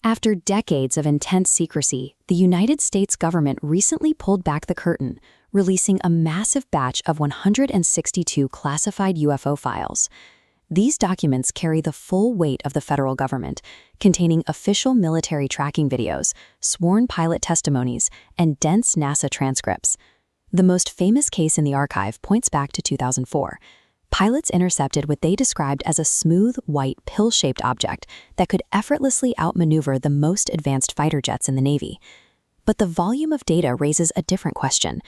After decades of intense secrecy, the United States government recently pulled back the curtain, releasing a massive batch of 162 classified UFO files. These documents carry the full weight of the federal government, containing official military tracking videos, sworn pilot testimonies, and dense NASA transcripts. The most famous case in the archive points back to 2004. Pilots intercepted what they described as a smooth, white, pill-shaped object that could effortlessly outmaneuver the most advanced fighter jets in the Navy. But the volume of data raises a different question.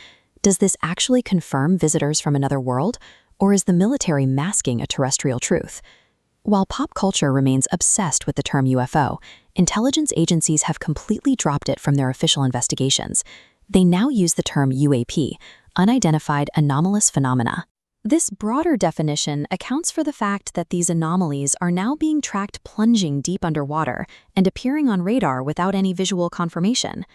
Does this actually confirm visitors from another world, or is the military masking a terrestrial truth? While pop culture remains obsessed with the term UFO, intelligence agencies have completely dropped it from their official investigations. They now use the term UAP, unidentified anomalous phenomena. This broader definition accounts for the fact that these anomalies are now being tracked plunging deep underwater and appearing on radar without any visual confirmation.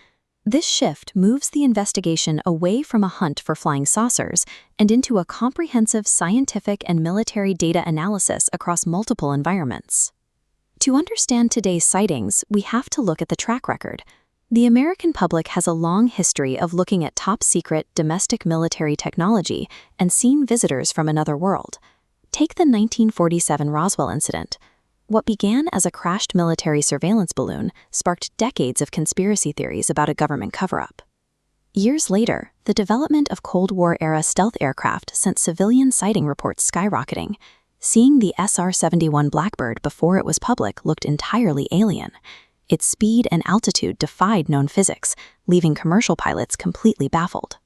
This shift moves the investigation away from a hunt for flying saucers and into a comprehensive scientific and military data analysis across multiple environments. To understand today's sightings, we have to look at the track record. The American public has a long history of looking at top-secret domestic military technology and seeing visitors from another world. Take the 1947 Roswell incident. What began as a crashed military surveillance balloon sparked decades of conspiracy theories about a government cover-up. Years later, the development of Cold War-era stealth aircraft sent civilian sighting reports skyrocketing. Seeing the SR-71 Blackbird before it was public looked entirely alien. Its speed and altitude defied known physics, leaving commercial pilots completely baffled.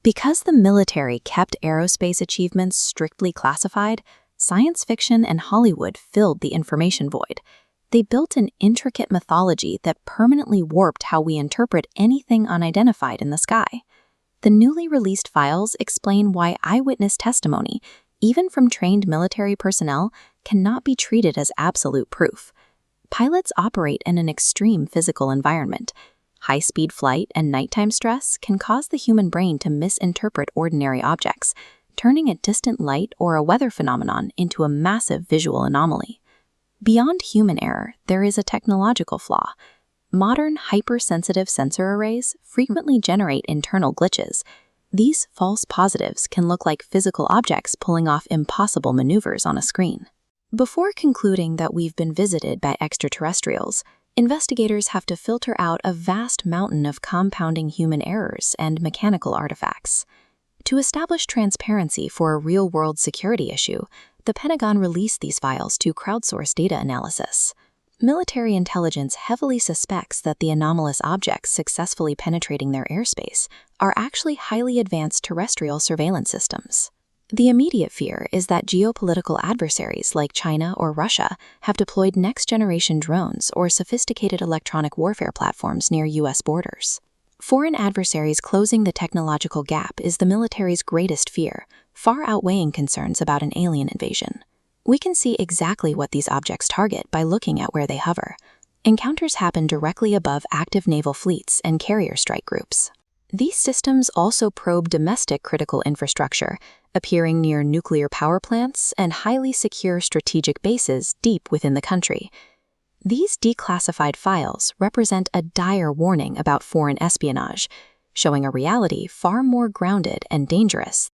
Because the military kept aerospace achievements strictly classified, science fiction and Hollywood filled the information void. They built an intricate mythology that permanently warped how we interpret anything unidentified in the sky. The newly released files explain why eyewitness testimony, even from trained military personnel, cannot be treated as absolute proof. Pilots operate in an extreme physical environment. High-speed flight and nighttime stress can cause the human brain to misinterpret ordinary objects, turning a distant light or a weather phenomenon into a massive visual anomaly. Beyond human error, there is a technological flaw. Modern hypersensitive sensor arrays frequently generate internal glitches. These false positives can look like physical objects pulling off impossible maneuvers on a screen. Before concluding that we've been visited by extraterrestrials, investigators have to filter out a vast mountain of compounding human errors and mechanical artifacts. To establish transparency for a real-world security issue, the Pentagon released these files to crowdsource data analysis. Military intelligence heavily suspects that the anomalous objects successfully penetrating their airspace are actually highly advanced terrestrial surveillance systems. The immediate fear is that geopolitical adversaries like China or Russia have deployed next-generation drones or sophisticated electronic warfare platforms near U.S. borders. Foreign adversaries closing the technological gap is the military's greatest fear, far outweighing concerns about an alien invasion. We can see exactly what these objects target by looking at where they hover. Encounters happen directly above active naval fleets and carrier strike groups. These systems also probe domestic critical infrastructure, appearing near nuclear power plants and highly secure strategic bases deep within the country. These declassified files represent a dire warning about foreign espionage, showing a reality far more grounded and dangerous